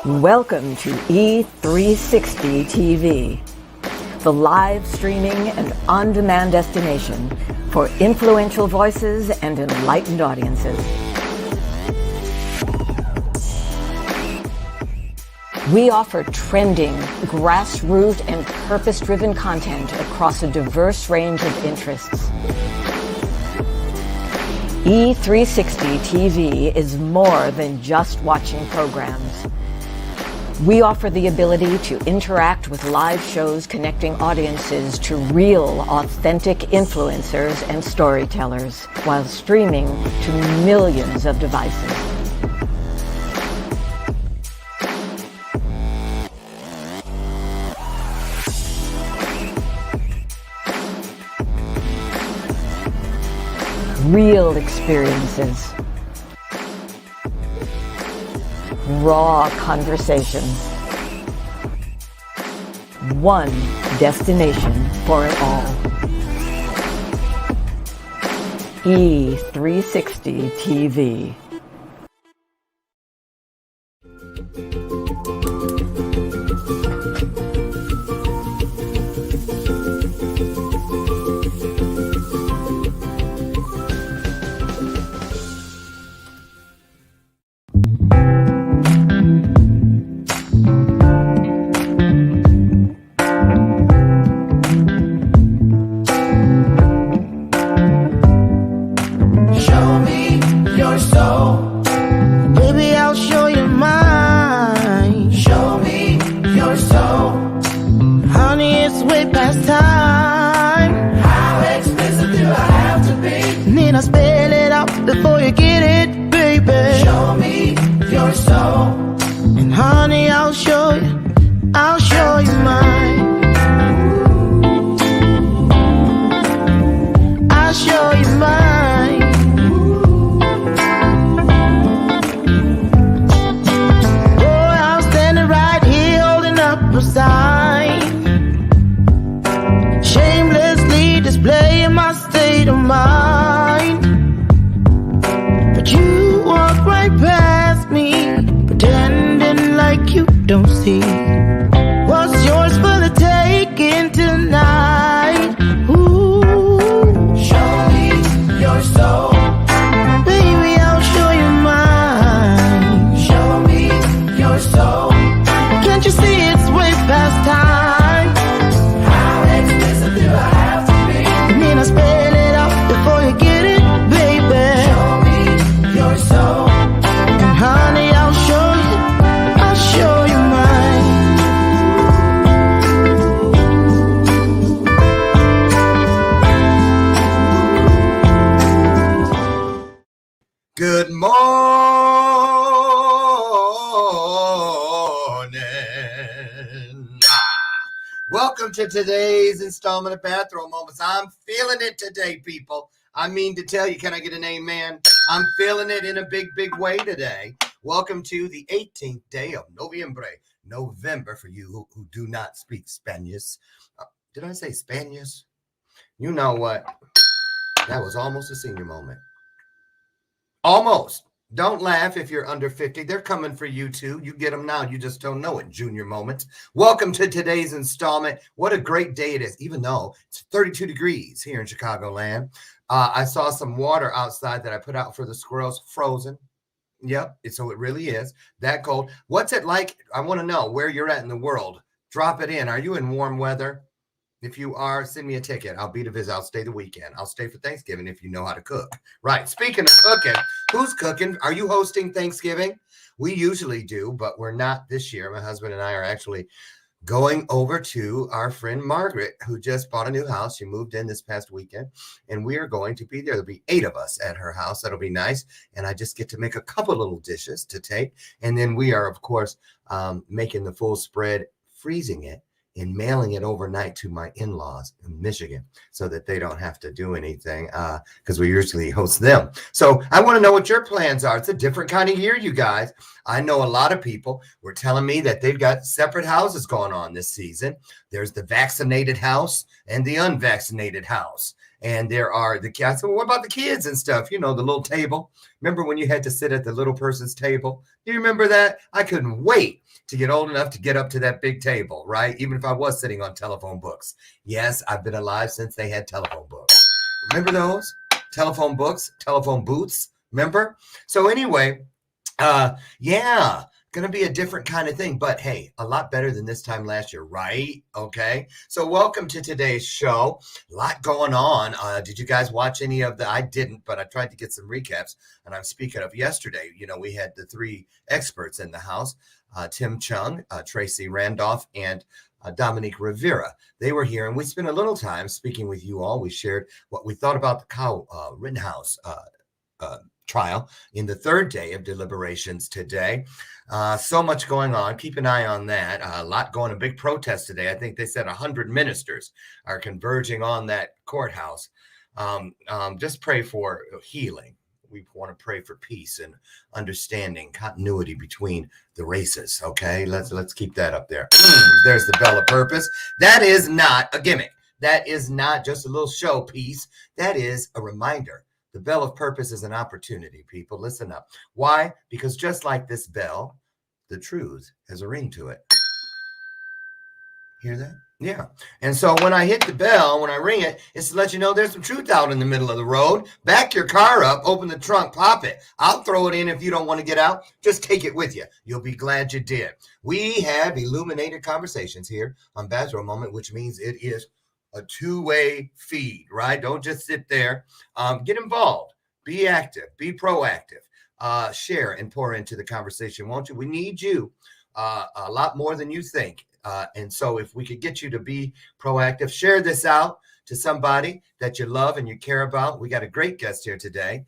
Welcome to E360 TV, the live streaming and on-demand destination for influential voices and enlightened audiences. We offer trending, grassroots, and purpose-driven content across a diverse range of interests. E360 TV is more than just watching programs. We offer the ability to interact with live shows connecting audiences to real, authentic influencers and storytellers while streaming to millions of devices. Real experiences. Raw conversations. One destination for it all. E360 TV. Good morning. Welcome to today's installment of Bathrobe Moments. I'm feeling it today, people. I mean to tell you, can I get an amen? I'm feeling it in a big, big way today. Welcome to the 18th day of November for you who do not speak Spanish. Did I say Spanish? You know what? That was almost a senior moment. Almost. Don't laugh if you're under 50. They're coming for you too. You get them now. You just don't know it. Junior moments. Welcome to today's installment. What a great day it is, even though it's 32 degrees here in Chicagoland. I saw some water outside that I put out for the squirrels, frozen. Yep. So it really is that cold. What's it like? I want to know where you're at in the world. Drop it in. Are you in warm weather? If you are, send me a ticket. I'll be to visit. I'll stay the weekend. I'll stay for Thanksgiving if you know how to cook. Right. Speaking of cooking, who's cooking? Are you hosting Thanksgiving? We usually do, but we're not this year. My husband and I are actually going over to our friend Margaret, who just bought a new house. She moved in this past weekend, and we are going to be there. There'll be 8 of us at her house. That'll be nice. And I just get to make a couple little dishes to take. And then we are, of course, making the full spread, freezing it, and mailing it overnight to my in-laws in Michigan so that they don't have to do anything because we usually host them. So I want to know what your plans are. It's a different kind of year, you guys. I know a lot of people were telling me that they've got separate houses going on this season. There's the vaccinated house and the unvaccinated house. And there are the kids. I said, well, what about the kids and stuff? You know, the little table. Remember when you had to sit at the little person's table? Do you remember that? I couldn't wait to get old enough to get up to that big table, right? Even if I was sitting on telephone books. Yes, I've been alive since they had telephone books. Remember those? Telephone books, telephone booths, remember? So anyway, yeah, gonna be a different kind of thing, but hey, a lot better than this time last year, right? Okay, so welcome to today's show. A lot going on. Did you guys watch any of the? I didn't, but I tried to get some recaps. And I'm speaking of yesterday. You know, we had the three experts in the house: Tim Chung, Tracy Randolph, and Dominique Rivera. They were here, and we spent a little time speaking with you all. We shared what we thought about the Rittenhouse trial in the third day of deliberations today. So much going on. Keep an eye on that. A lot going, a big protest today. I think they said 100 ministers are converging on that courthouse. Just pray for healing. We want to pray for peace and understanding, continuity between the races. Okay, let's keep that up there. There's the bell of purpose. That is not a gimmick. That is not just a little showpiece. That is a reminder. The bell of purpose is an opportunity, people. Listen up. Why? Because just like this bell, the truth has a ring to it. Hear that? Yeah. And so when I hit the bell, when I ring it, it's to let you know there's some truth out in the middle of the road. Back your car up, open the trunk, pop it. I'll throw it in if you don't want to get out. Just take it with you. You'll be glad you did. We have illuminated conversations here on Bathrobe Moment, which means it is a two-way feed, right? Don't just sit there. Get involved. Be active. Be proactive. Share and pour into the conversation, won't you? We need you a lot more than you think. And so if we could get you to be proactive, share this out to somebody that you love and you care about. We got a great guest here today,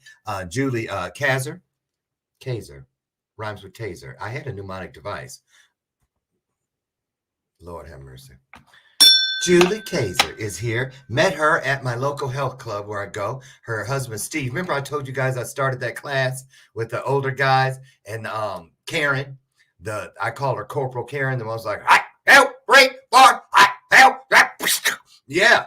Julie KACZOR. KACZOR rhymes with taser. I had a mnemonic device. Lord have mercy. Julie KACZOR is here. Met her at my local health club where I go. Her husband, Steve. Remember I told you guys I started that class with the older guys and Karen. I called her Corporal Karen. The one was like, I help, 3, 4, I help. Yeah.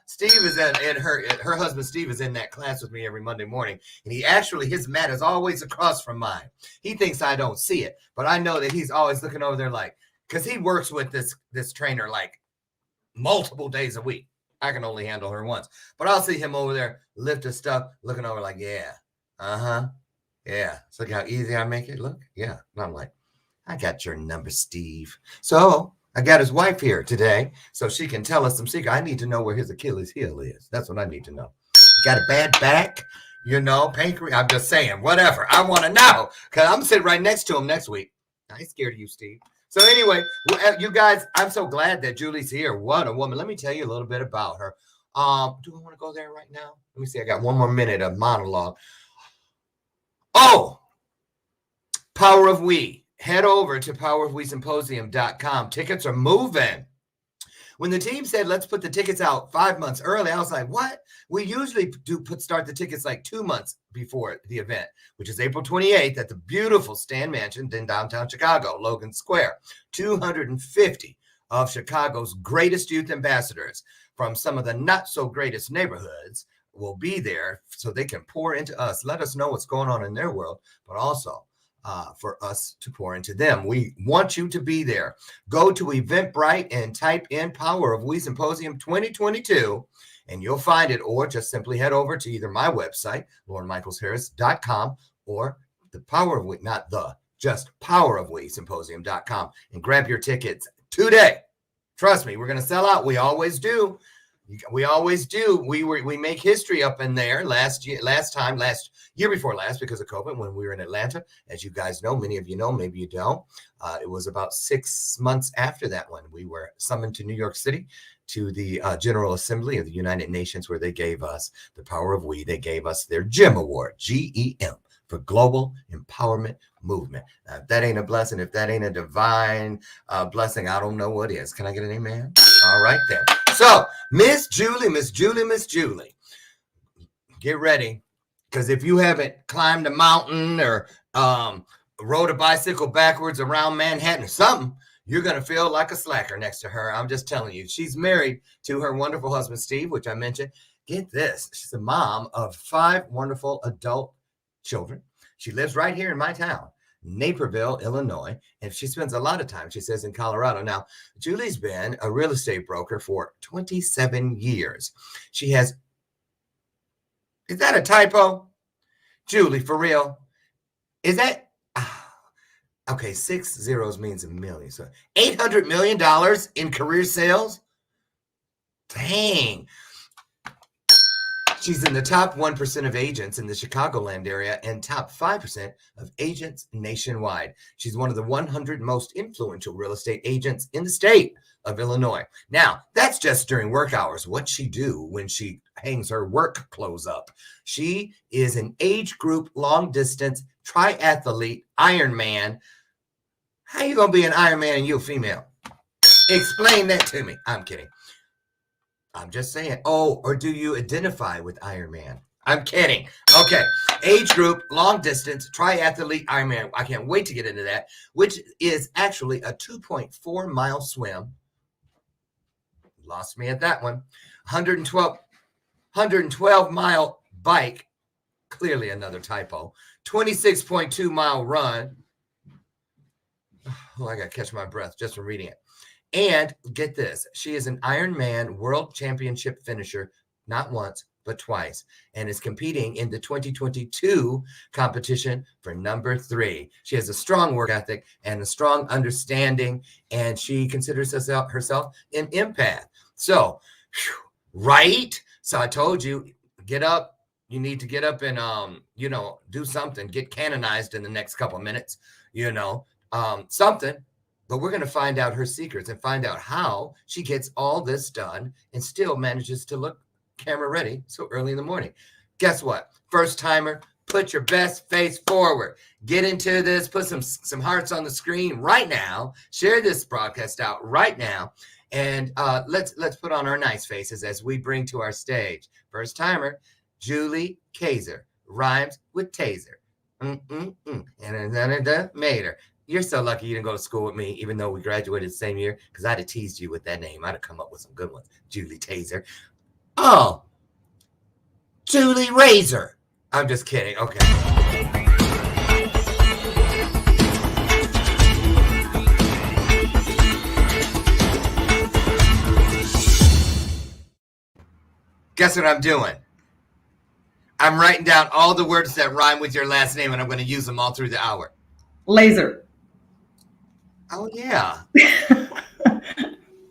Steve is and her husband Steve is in that class with me every Monday morning. And his mat is always across from mine. He thinks I don't see it, but I know that he's always looking over there like, because he works with this trainer like multiple days a week. I can only handle her once, but I'll see him over there lift his stuff, looking over like, yeah, yeah. So look how easy I make it look. Yeah. And I'm like, I got your number, Steve. So I got his wife here today so she can tell us some secret. I need to know where his Achilles heel is. That's what I need to know. You got a bad back, pancreas. I'm just saying, whatever. I want to know because I'm sitting right next to him next week. I ain't scared of you, Steve. So anyway, you guys, I'm so glad that Julie's here. What a woman. Let me tell you a little bit about her. Do I want to go there right now? Let me see. I got one more minute of monologue. Oh, Power of We. Head over to powerofwesymposium.com. Tickets are moving. When the team said, let's put the tickets out 5 months early, I was like, what? We usually start the tickets like 2 months before the event, which is April 28th at the beautiful Stan Mansion in downtown Chicago, Logan Square. 250 of Chicago's greatest youth ambassadors from some of the not so greatest neighborhoods will be there so they can pour into us, let us know what's going on in their world, but also for us to pour into them. We want you to be there. Go to Eventbrite and type in Power of We Symposium 2022 and you'll find it, or just simply head over to either my website, LorneMichaelsHarris.com, or the Power of We, just powerofwesymposium.com, and grab your tickets today. Trust me, we're going to sell out. We always do. We always do. We make history up in there last year before last because of COVID when we were in Atlanta. As you guys know, many of you know, maybe you don't. It was about 6 months after that when we were summoned to New York City to the General Assembly of the United Nations, where they gave us the Power of We. They gave us their GEM Award, GEM, for Global Empowerment Movement. Now, if that ain't a blessing, if that ain't a divine blessing, I don't know what is. Can I get an amen? All right then. So, Miss Julie, get ready. Because if you haven't climbed a mountain or rode a bicycle backwards around Manhattan or something, you're going to feel like a slacker next to her. I'm just telling you. She's married to her wonderful husband, Steve, which I mentioned. get this. She's a mom of 5 wonderful adult children. She lives right here in my town, Naperville, Illinois. And she spends a lot of time, she says, in Colorado. Now, Julie's been a real estate broker for 27 years. She has, is that a typo? Julie, for real? Is that, okay, 6 zeros means a million. So $800 million in career sales? Dang. She's in the top 1% of agents in the Chicagoland area and top 5% of agents nationwide. She's one of the 100 most influential real estate agents in the state of Illinois. Now, that's just during work hours. What's she do when she hangs her work clothes up? She is an age group, long distance, triathlete, Ironman. How you going to be an Ironman and you a female? Explain that to me. I'm kidding. I'm just saying. Oh, or do you identify with Iron Man? I'm kidding. Okay. Age group, long distance, triathlete, Iron Man. I can't wait to get into that, which is actually a 2.4 mile swim. Lost me at that one. 112 mile bike. Clearly another typo. 26.2 mile run. Oh, I got to catch my breath just from reading it. And get this, she is an Ironman World Championship finisher, not once, but twice, and is competing in the 2022 competition for number 3. She has a strong work ethic and a strong understanding, and she considers herself an empath. So, right? So I told you, get up. You need to get up and, do something. Get canonized in the next couple minutes, something. But we're going to find out her secrets and find out how she gets all this done and still manages to look camera ready so early in the morning. Guess what? First timer, put your best face forward. Get into this. Put some hearts on the screen right now. Share this broadcast out right now. And let's put on our nice faces as we bring to our stage. First timer, Julie KACZOR. Rhymes with taser. And then Mater. You're so lucky you didn't go to school with me, even though we graduated the same year, because I'd have teased you with that name. I'd have come up with some good ones. Julie Taser. Oh, Julie Razor. I'm just kidding. Okay. Guess what I'm doing? I'm writing down all the words that rhyme with your last name, and I'm going to use them all through the hour. Laser. Oh, yeah.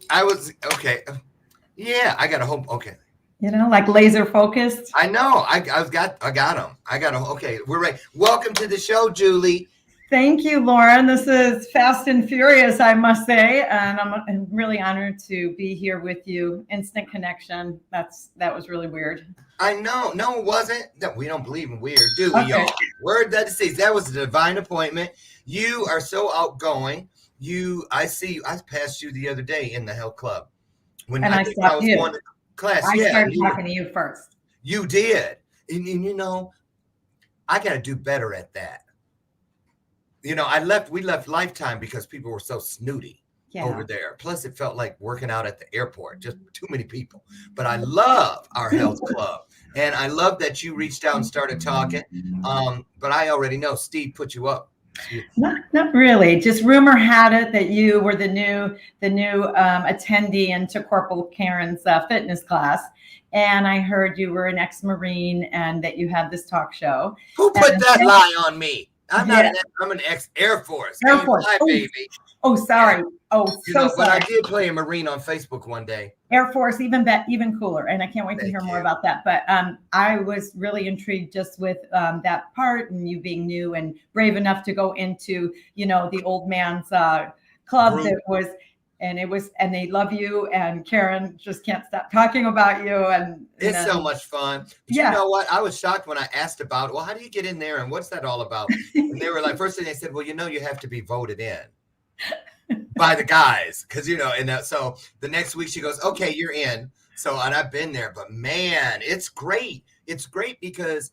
I was, okay. Yeah, I got to hope, okay. Like laser focused. I know. I got them. Okay, we're ready. Welcome to the show, Julie. Thank you, Lauren. This is fast and furious, I must say. And I'm really honored to be here with you. Instant connection. That was really weird. I know. No, it wasn't. No, we don't believe in weird, do we, Okay. y'all? Word that deceased. That was a divine appointment. You are so outgoing. I see you. I passed you the other day in the health club. And I stopped you. Going to class. I started talking to you first. You did. And I got to do better at that. We left Lifetime because people were so snooty over there. Plus, it felt like working out at the airport, just too many people. But I love our health club. And I love that you reached out and started talking. But I already know Steve put you up. Not really. Just rumor had it that you were the new attendee into Corporal Karen's fitness class, and I heard you were an ex-Marine and that you had this talk show. Who put that lie on me? I'm not. I'm an ex-Air Force. Air Force, baby. Oh, sorry. Sorry. But I did play a Marine on Facebook one day. Air Force, even cooler, and I can't wait to hear more about that. But I was really intrigued just with that part and you being new and brave enough to go into the old man's club group. And they love you, and Karen just can't stop talking about you, and it's so much fun. But you know what? I was shocked when I asked about, well, how do you get in there and what's that all about? And they were like, first thing they said, well, you have to be voted in by the guys, because so the next week she goes, okay, you're in. So, and I've been there, but man, it's great. It's great because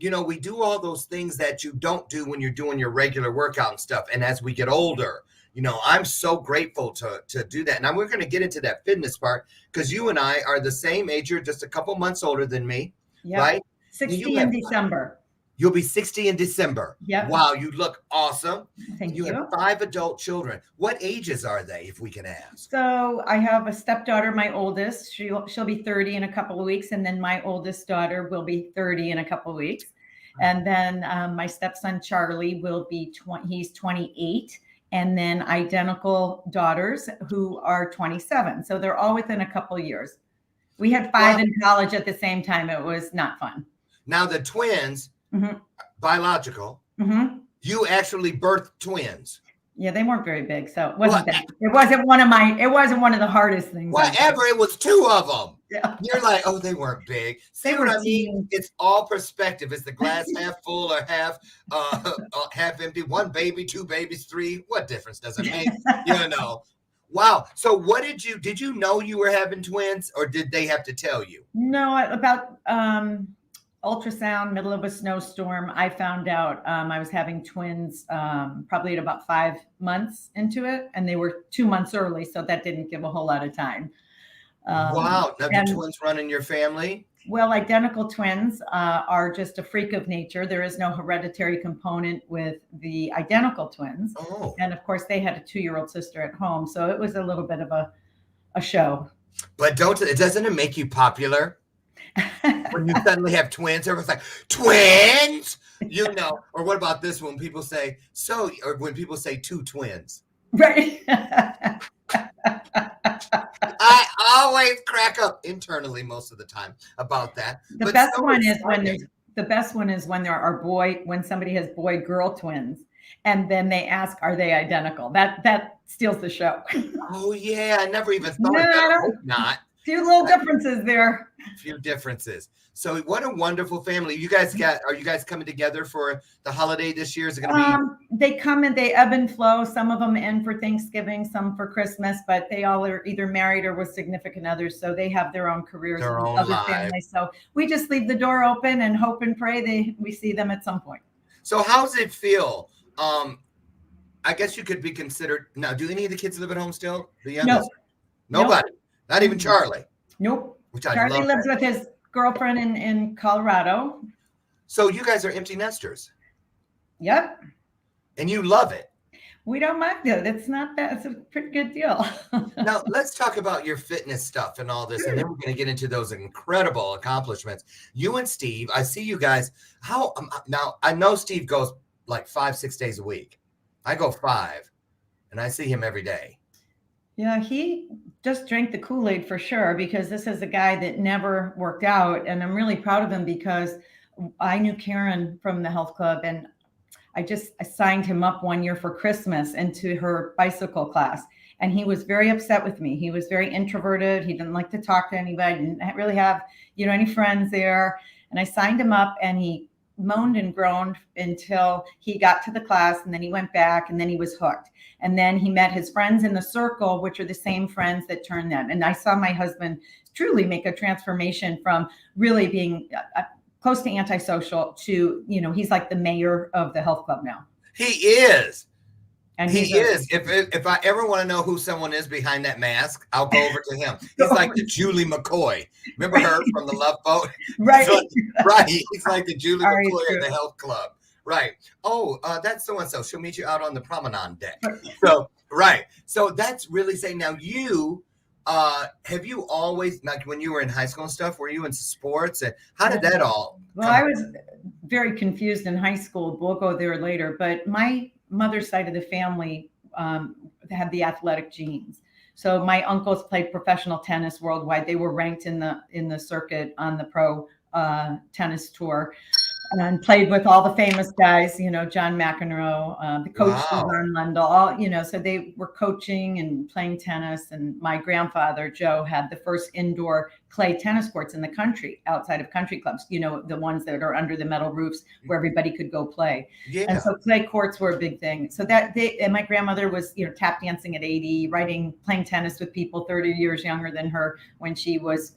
we do all those things that you don't do when you're doing your regular workout and stuff. And as we get older, I'm so grateful to do that. And we're going to get into that fitness part because you and I are the same age. You're just a couple months older than me, right? 60 in December. You'll be 60 in December. Yep. Wow, you look awesome. Thank you. You have 5 adult children. What ages are they, if we can ask? So I have a stepdaughter, my oldest. She'll be 30 in a couple of weeks, and then my oldest daughter will be 30 in a couple of weeks. And then my stepson Charlie will be he's 28, and then identical daughters who are 27. So they're all within a couple of years. We had 5 in college at the same time. It was not fun. Now the twins, biological, you actually birthed twins. Yeah, they weren't very big, so it wasn't that. It wasn't one of the hardest things. Whatever, it was 2 of them. Yeah. You're like, oh, they weren't big. See what I mean? It's all perspective. Is the glass half full or half empty? 1 baby, 2 babies, 3. What difference does it make? Wow. So what did you know you were having twins, or did they have to tell you? No, about ultrasound, middle of a snowstorm, I found out I was having twins probably at about 5 months into it, and they were 2 months early, so that didn't give a whole lot of time. Wow. Now the twins run in your family? Well, identical twins are just a freak of nature. There is no hereditary component with the identical twins. Oh. And of course, they had a 2-year-old sister at home, so it was a little bit of a show. But doesn't it make you popular? When you suddenly have twins, everyone's like, twins, or what about this when people say or when people say 2 twins, right? I always crack up internally most of the time about that. The best one is when there are when somebody has boy girl twins and then they ask, are they identical? That steals the show. Oh yeah, I never even thought of that. I hope not. Few little differences there. Few differences. So what a wonderful family. Are you guys coming together for the holiday this year? Is it going to be? They come and they ebb and flow. Some of them in for Thanksgiving, some for Christmas, but they all are either married or with significant others. So they have their own careers, their own other families. So we just leave the door open and hope and pray we see them at some point. So how's it feel? I guess you could be considered now. Do any of the kids live at home still? No. Nobody. Nope. Not even Charlie. Nope. Charlie lives with his girlfriend in Colorado. So you guys are empty nesters. Yep. And you love it. We don't mind it. It's not bad. It's a pretty good deal. Now let's talk about your fitness stuff and all this, and then we're going to get into those incredible accomplishments. You and Steve, I see you guys. Now I know Steve goes like 5-6 days a week. I go 5, and I see him every day. Yeah, he just drank the Kool-Aid for sure, because this is a guy that never worked out. And I'm really proud of him because I knew Karen from the health club, and I signed him up one year for Christmas into her bicycle class. And he was very upset with me. He was very introverted. He didn't like to talk to anybody. Didn't really have, any friends there. And I signed him up, and he moaned and groaned until he got to the class, and then he went back, and then he was hooked. And then he met his friends in the circle, which are the same friends that turned them. And I saw my husband truly make a transformation from really being close to antisocial to, he's like the mayor of the health club now. He is. And he is. If I ever want to know who someone is behind that mask, I'll go over to him. He's like the Julie McCoy. Remember her from the Love Boat? Right. Right. He's like the Julie McCoy of the health club. Right. Oh, that's so-and-so. She'll meet you out on the promenade deck. So, right. So that's really saying, now you, have you always, like when you were in high school and stuff, were you in sports? And how did that all Well, I was very confused in high school. We'll go there later. But my mother's side of the family had the athletic genes. So my uncles played professional tennis worldwide. They were ranked in the circuit on the pro tennis tour, and played with all the famous guys, John McEnroe, the coach, Ron Lundell, all, so they were coaching and playing tennis. And my grandfather, Joe, had the first indoor clay tennis courts in the country outside of country clubs, the ones that are under the metal roofs where everybody could go play. Yeah. And so clay courts were a big thing. So and my grandmother was, tap dancing at 80, playing tennis with people 30 years younger than her when she was,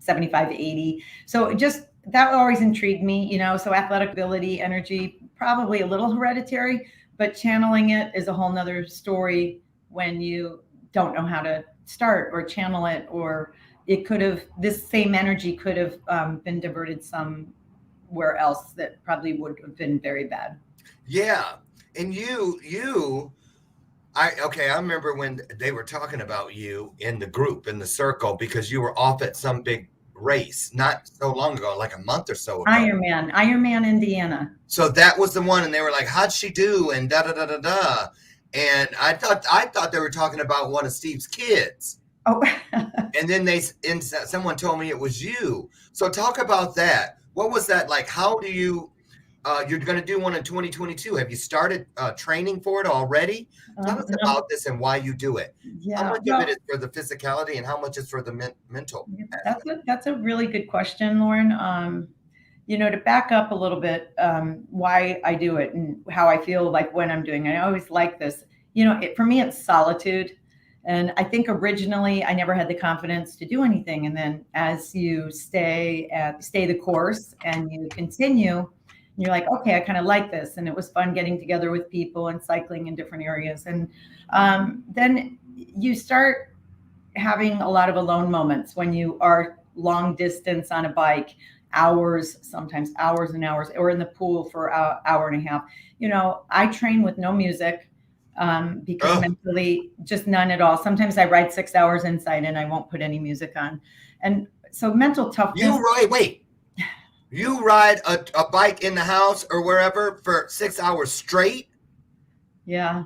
75 to 80. So that always intrigued me, so athletic ability, energy, probably a little hereditary, but channeling it is a whole nother story when you don't know how to start or channel it, or it could have, this same energy could have been diverted somewhere else that probably would have been very bad. Yeah. And I remember when they were talking about you in the group, in the circle, because you were off at some big race not so long ago, like a month or so ago. Ironman, Indiana. So that was the one, and they were like, "How'd she do?" And da da da da da. And I thought they were talking about one of Steve's kids. Oh. And then someone told me it was you. So talk about that. What was that like? How do you? You're going to do one in 2022. Have you started training for it already? Tell us about this and why you do it. Yeah, how much of it is for the physicality and how much is for the mental? That's a really good question, Lauren. To back up a little bit, why I do it and how I feel like when I'm doing it. I always like this. For me, it's solitude. And I think originally I never had the confidence to do anything. And then as you stay the course and you continue, you're like, okay, I kind of like this. And it was fun getting together with people and cycling in different areas. And then you start having a lot of alone moments when you are long distance on a bike, sometimes hours and hours, or in the pool for an hour and a half. I train with no music because mentally just none at all. Sometimes I ride 6 hours inside and I won't put any music on. And so mental toughness. You ride a bike in the house or wherever for 6 hours straight? Yeah.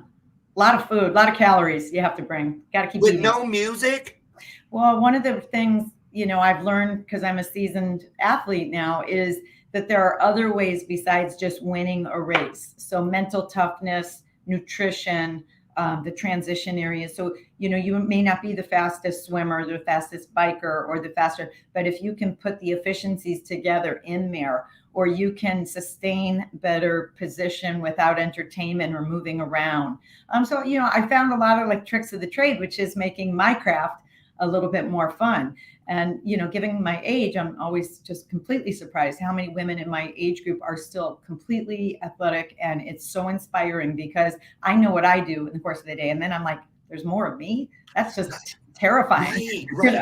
A lot of food, a lot of calories you have to bring. Got to keep with eating. No music? Well, one of the things, I've learned because I'm a seasoned athlete now is that there are other ways besides just winning a race. So mental toughness, nutrition, the transition areas. So, you may not be the fastest swimmer, the fastest biker, or the faster, but if you can put the efficiencies together in there, or you can sustain better position without entertainment or moving around. So, I found a lot of like tricks of the trade, which is making my craft a little bit more fun. And, given my age, I'm always just completely surprised how many women in my age group are still completely athletic. And it's so inspiring because I know what I do in the course of the day. And then I'm like, there's more of me. That's just terrifying. Right.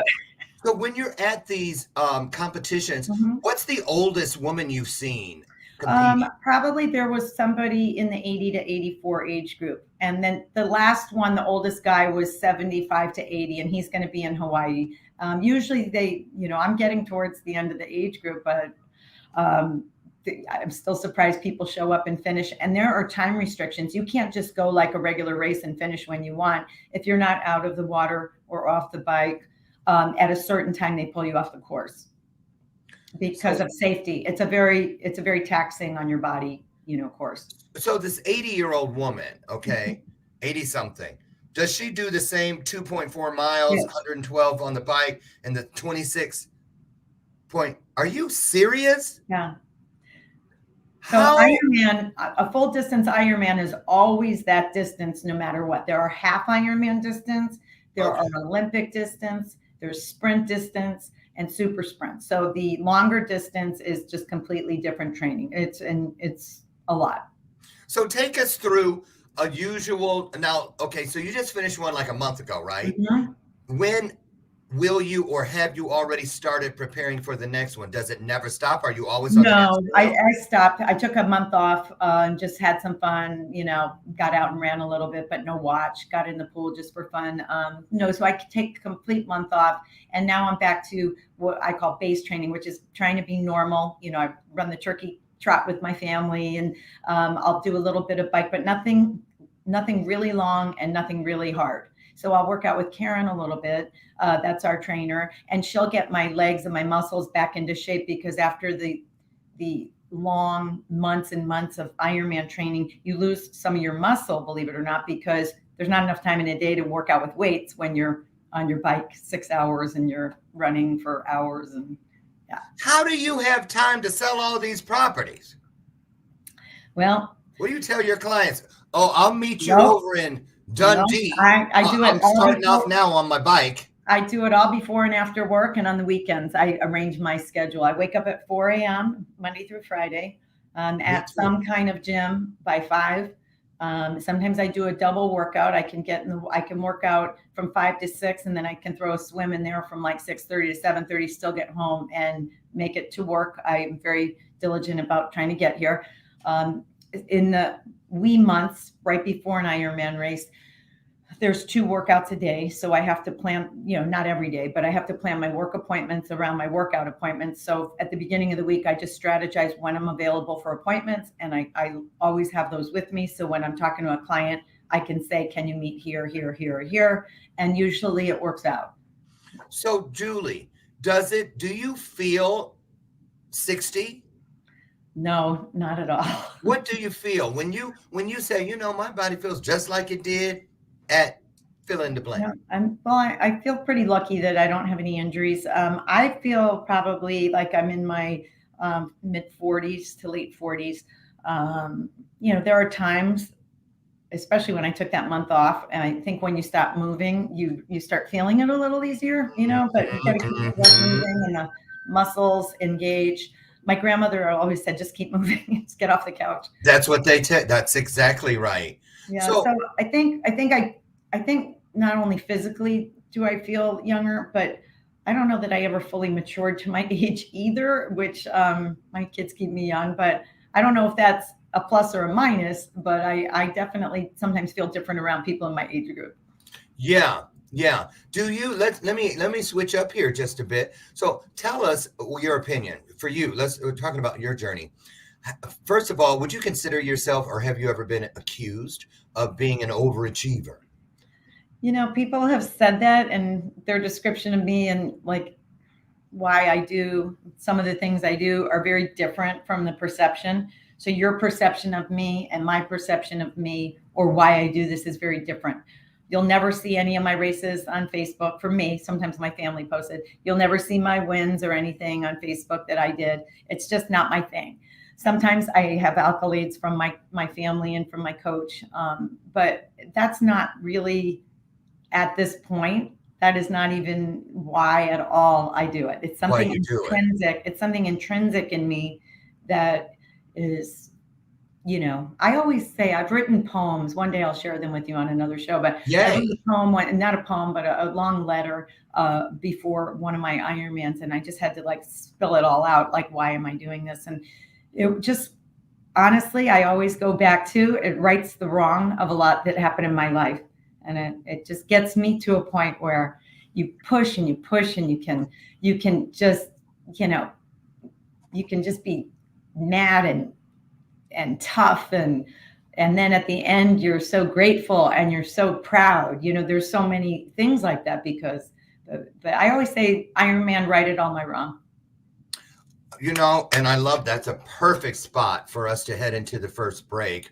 So when you're at these competitions, what's the oldest woman you've seen competing? Probably there was somebody in the 80 to 84 age group. And then the last one, the oldest guy was 75 to 80, and he's going to be in Hawaii. Usually I'm getting towards the end of the age group, but I'm still surprised people show up and finish. And there are time restrictions. You can't just go like a regular race and finish when you want. If you're not out of the water or off the bike, at a certain time, they pull you off the course because of safety. It's a very taxing on your body, course. So this 80-year-old woman, 80 something, does she do the same 2.4 miles, yes, 112 on the bike and the 26 point? Are you serious? Yeah. So Ironman, a full distance Ironman is always that distance, no matter what. There are half Ironman distance, there are Olympic distance, there's sprint distance, and super sprint. So the longer distance is just completely different training. It's a lot. So take us through a usual now. Okay, so you just finished one like a month ago, right? Mm-hmm. When will you, or have you already started preparing for the next one? Does it never stop? Are you always on? No, I stopped. I took a month off and just had some fun, got out and ran a little bit, but no watch, got in the pool just for fun. So I could take a complete month off. And now I'm back to what I call base training, which is trying to be normal. I run the turkey trot with my family, and I'll do a little bit of bike, but nothing really long and nothing really hard. So I'll work out with Karen a little bit. That's our trainer, and she'll get my legs and my muscles back into shape, because after the long months and months of Ironman training, you lose some of your muscle, believe it or not, because there's not enough time in a day to work out with weights when you're on your bike 6 hours and you're running for hours. And yeah. How do you have time to sell all these properties? Well, what do you tell your clients? Oh, I'll meet you over in Dundee. I do it. I'm starting off now on my bike. I do it all before and after work, and on the weekends. I arrange my schedule. I wake up at 4 a.m. Monday through Friday at some kind of gym by 5. Sometimes I do a double workout. I can work out from 5 to 6, and then I can throw a swim in there from like 6:30 to 7:30, still get home and make it to work. I'm very diligent about trying to get here. In the wee months right before an Ironman race, there's 2 workouts a day. So I have to plan, not every day, but I have to plan my work appointments around my workout appointments. So at the beginning of the week, I just strategize when I'm available for appointments. And I always have those with me. So when I'm talking to a client, I can say, can you meet here, here, here, here? And usually it works out. So Julie, do you feel 60? No, not at all. What do you feel when you say, my body feels just like it did at fill in the blank? I feel pretty lucky that I don't have any injuries. I feel probably like I'm in my mid 40s to late 40s. There are times, especially when I took that month off, and I think when you stop moving, you start feeling it a little easier, but you gotta keep moving and the muscles engage. My grandmother always said, just keep moving, just get off the couch. That's what that's exactly right. Yeah. So I think not only physically do I feel younger, but I don't know that I ever fully matured to my age either, which my kids keep me young, but I don't know if that's a plus or a minus, but I definitely sometimes feel different around people in my age group. Yeah. Yeah. Do you let me switch up here just a bit. So tell us your opinion for you. We're talking about your journey. First of all, would you consider yourself, or have you ever been accused of being an overachiever? People have said that, and their description of me and like why I do some of the things I do are very different from the perception. So your perception of me and my perception of me, or why I do this, is very different. You'll never see any of my races on Facebook for me. Sometimes my family posted. You'll never see my wins or anything on Facebook that I did. It's just not my thing. Sometimes I have accolades from my family and from my coach, but that's not really, at this point, that is not even why at all I do it. It's something intrinsic. It's something intrinsic in me that is, I always say I've written poems. One day I'll share them with you on another show, but I wrote a poem, not a poem, but a long letter before one of my Ironmans. And I just had to spill it all out. Like, why am I doing this? And it just, honestly, I always go back to, it rights the wrong of a lot that happened in my life. And it just gets me to a point where you push and you push, and you can just, you can just be mad and tough, and then at the end you're so grateful and you're so proud. There's so many things like that, because but I always say Ironman righted all my wrong. And I love, that's a perfect spot for us to head into the first break.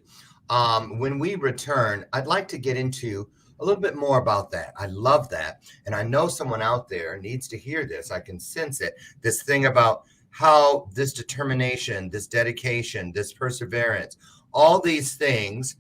When we return, I'd like to get into a little bit more about that. I love that. And I know someone out there needs to hear this. I can sense it. This thing about how this determination, this dedication, this perseverance, all these things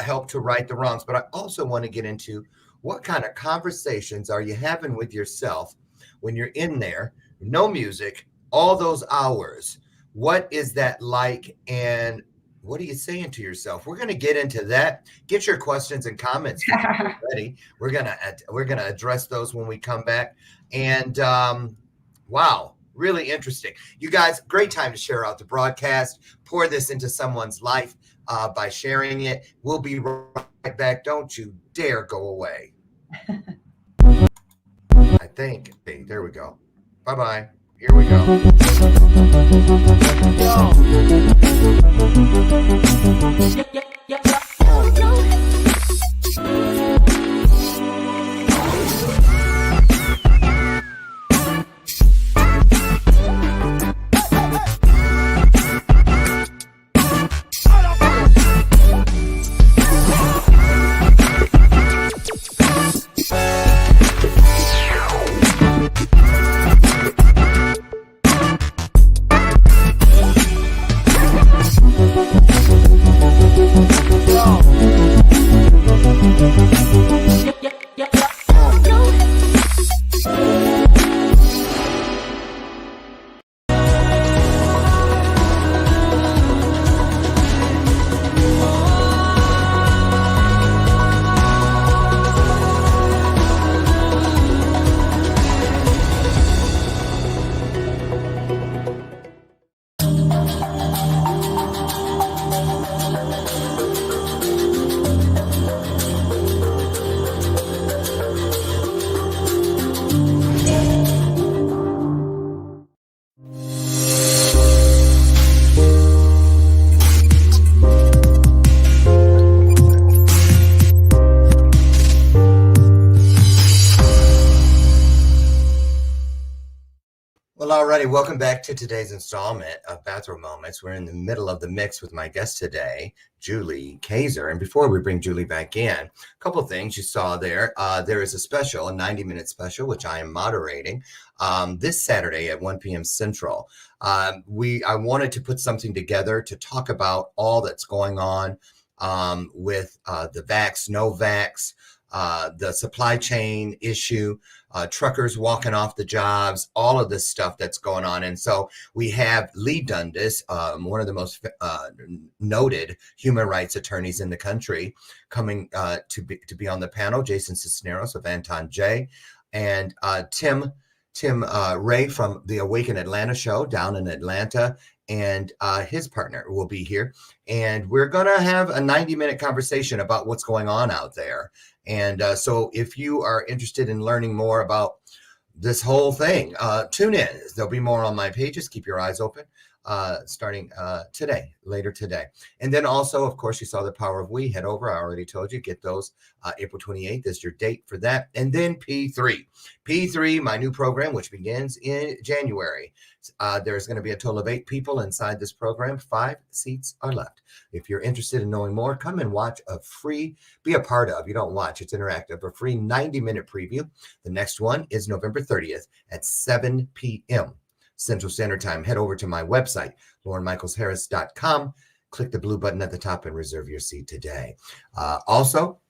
help to right the wrongs. But I also want to get into, what kind of conversations are you having with yourself when you're in there, no music, all those hours? What is that like? And what are you saying to yourself? We're going to get into that. Get your questions and comments ready. We're going to address those when we come back. And wow. Really interesting. You guys, great time to share out the broadcast. Pour this into someone's life by sharing it. We'll be right back. Don't you dare go away. I think. Hey, there we go. Bye-bye. Here we go. righty, welcome back to today's installment of Bathrobe Moments. We're in the middle of the mix with my guest today, Julie KACZOR. And before we bring Julie back in, a couple of things you saw there. There is a special, a 90-minute special, which I am moderating this Saturday at 1 p.m. Central. I wanted to put something together to talk about all that's going on with the vax, no vax, the supply chain issue, truckers walking off the jobs, all of this stuff that's going on. And so we have Lee Dundas, one of the most noted human rights attorneys in the country, coming to be on the panel. Jason Cisneros of Anton J. And Tim Ray from the Awaken Atlanta show down in Atlanta. And his partner will be here. And we're going to have a 90-minute conversation about what's going on out there. And so if you are interested in learning more about this whole thing, tune in. There'll be more on my pages. Keep your eyes open starting later today. And then also, of course, you saw The Power of We. Head over. I already told you, get those. April 28th is your date for that. And then P3, my new program, which begins in January. There's going to be a total of 8 people inside this program. 5 seats are left. If you're interested in knowing more, come and watch be a part of, you don't watch, it's interactive, a free 90-minute preview. The next one is November 30th at 7 p.m. Central Standard Time. Head over to my website, laurenmichaelsharris.com. Click the blue button at the top and reserve your seat today. Also,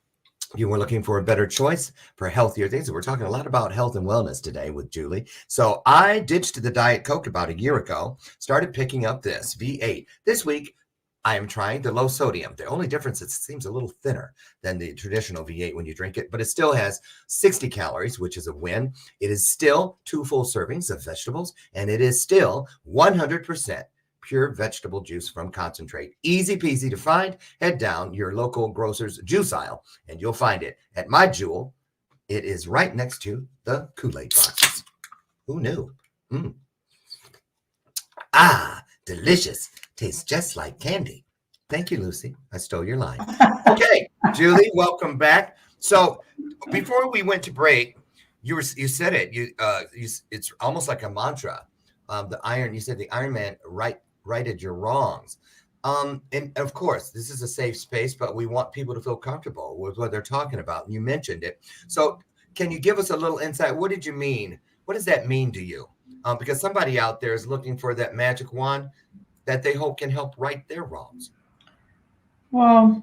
you were looking for a better choice for healthier things. We're talking a lot about health and wellness today with Julie. So I ditched the Diet Coke about a year ago, started picking up this V8. This week, I am trying the low sodium. The only difference, it seems a little thinner than the traditional V8 when you drink it, but it still has 60 calories, which is a win. It is still 2 full servings of vegetables, and it is still 100% pure vegetable juice from concentrate. Easy peasy to find. Head down your local grocer's juice aisle, and you'll find it at My Jewel. It is right next to the Kool-Aid boxes. Who knew? Delicious. Tastes just like candy. Thank you, Lucy. I stole your line. Okay, Julie, welcome back. So before we went to break, you said it. It's almost like a mantra. You said the Iron Man righted your wrongs. And of course, this is a safe space, but we want people to feel comfortable with what they're talking about. And you mentioned it. So can you give us a little insight? What did you mean? What does that mean to you? Because somebody out there is looking for that magic wand that they hope can help right their wrongs. Well,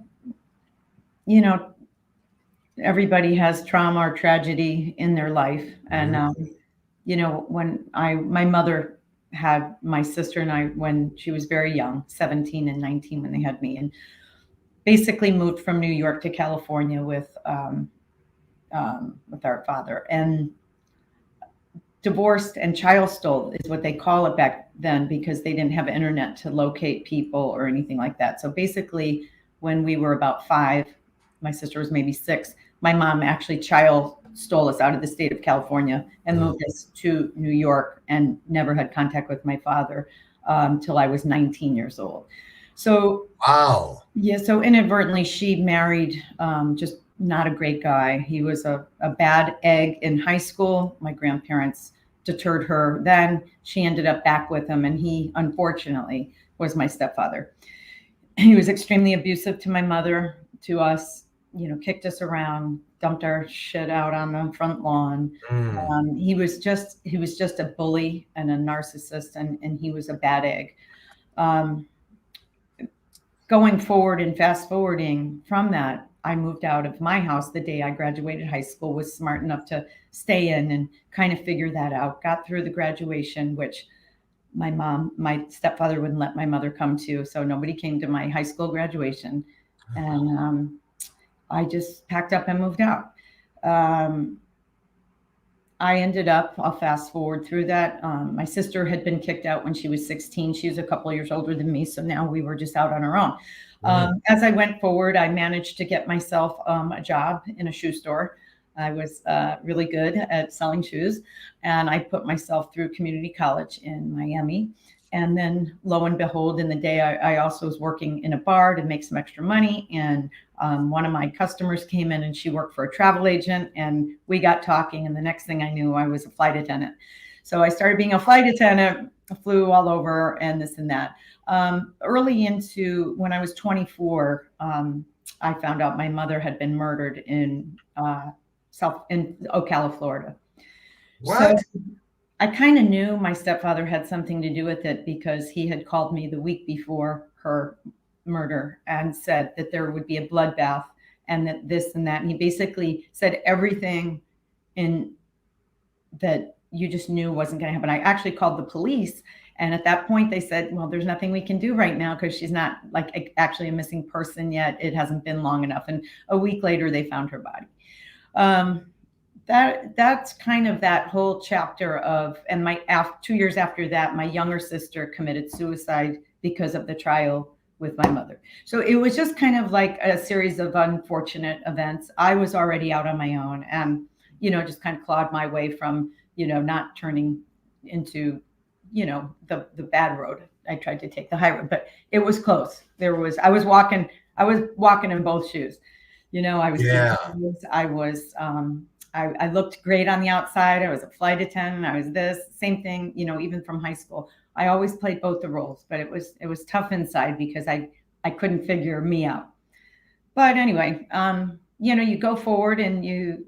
everybody has trauma or tragedy in their life. And, when my mother had my sister and I, when she was very young, 17 and 19, when they had me, and basically moved from New York to California with our father, and divorced and child stole is what they call it back then, because they didn't have internet to locate people or anything like that. So basically, when we were about 5, my sister was maybe 6, my mom actually child stole us out of the state of California and moved us to New York, and never had contact with my father till I was 19 years old. So, wow. Yeah. So inadvertently, she married just not a great guy. He was a bad egg in high school. My grandparents deterred her. Then she ended up back with him, and he, unfortunately, was my stepfather. He was extremely abusive to my mother, to us, kicked us around, dumped our shit out on the front lawn. He was just a bully and a narcissist, and he was a bad egg. Going forward and fast forwarding from that, I moved out of my house the day I graduated high school, was smart enough to stay in and kind of figure that out. Got through the graduation, which my stepfather wouldn't let my mother come to. So nobody came to my high school graduation. And I just packed up and moved out. I ended up, I'll fast forward through that. My sister had been kicked out when she was 16. She was a couple of years older than me. So now we were just out on our own. As I went forward, I managed to get myself a job in a shoe store. I was really good at selling shoes, and I put myself through community college in Miami. And then lo and behold, in the day, I also was working in a bar to make some extra money. And one of my customers came in, and she worked for a travel agent, and we got talking. And the next thing I knew, I was a flight attendant. So I started being a flight attendant, flew all over and this and that. Early into when I was 24, I found out my mother had been murdered in Ocala, Florida. What? So I kind of knew my stepfather had something to do with it because he had called me the week before her murder and said that there would be a bloodbath and that this and that. And he basically said everything in that you just knew wasn't going to happen. I actually called the police. And at that point they said, well, there's nothing we can do right now because she's not like actually a missing person yet. It hasn't been long enough. And a week later they found her body. That's kind of that whole chapter of, and 2 years after that, my younger sister committed suicide because of the trial with my mother. So it was just kind of like a series of unfortunate events. I was already out on my own and, just kind of clawed my way from, not turning into, the bad road. I tried to take the high road, but it was close. I was walking in both shoes. I was, Yeah. I looked great on the outside. I was a flight attendant. I was this same thing, even from high school. I always played both the roles, but it was tough inside because I couldn't figure me out. But anyway, you go forward and you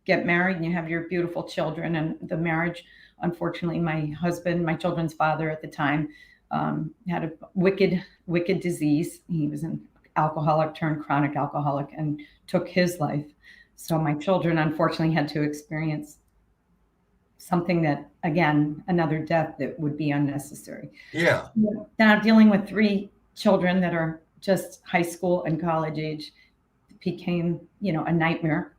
get married and you have your beautiful children. And the marriage, unfortunately, my husband, my children's father at the time, had a wicked disease. He was an alcoholic turned chronic alcoholic and took his life. So my children, unfortunately, had to experience something that, again, another death that would be unnecessary. Yeah. Now dealing with 3 children that are just high school and college age became, a nightmare.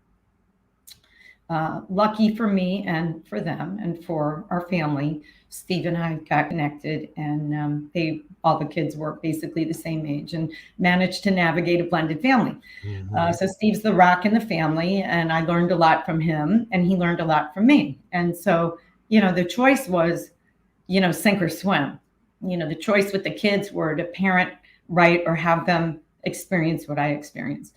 Lucky for me and for them and for our family, Steve and I got connected, and all the kids were basically the same age and managed to navigate a blended family. Mm-hmm. So Steve's the rock in the family, and I learned a lot from him, and he learned a lot from me. And so, the choice was, sink or swim. The choice with the kids were to parent right or have them experience what I experienced.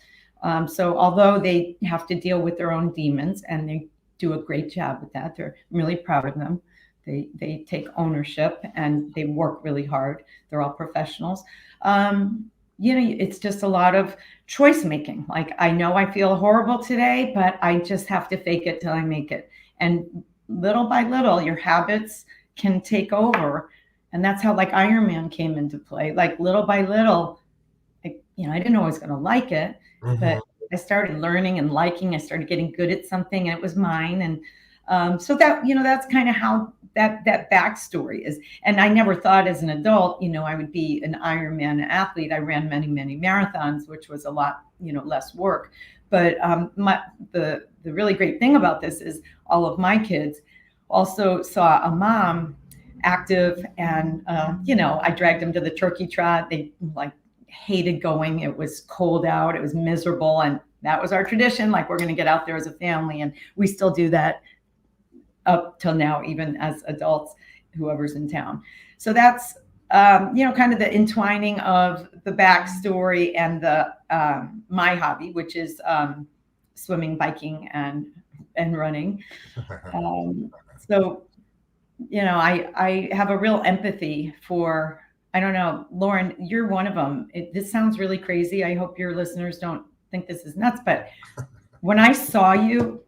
So although they have to deal with their own demons, and they do a great job with that, I'm really proud of them. They take ownership and they work really hard. They're all professionals. It's just a lot of choice making. Like, I know I feel horrible today, but I just have to fake it till I make it. And little by little, your habits can take over. And that's how like Iron Man came into play. Like little by little, I didn't know I was going to like it, Mm-hmm. but I started learning and liking. I started getting good at something, and it was mine. And so that, that's kind of how that backstory is. And I never thought as an adult, I would be an Ironman athlete. I ran many, many marathons, which was a lot, less work. But the really great thing about this is all of my kids also saw a mom active, and I dragged them to the turkey trot. They hated going. It was cold out. It was miserable. And that was our tradition. Like, we're going to get out there as a family. And we still do that up till now, even as adults, whoever's in town. So that's, kind of the entwining of the backstory and the, my hobby, which is, swimming, biking, and running. So, I have a real empathy for, I don't know, Lauren, you're one of them. This sounds really crazy. I hope your listeners don't think this is nuts, but when I saw you,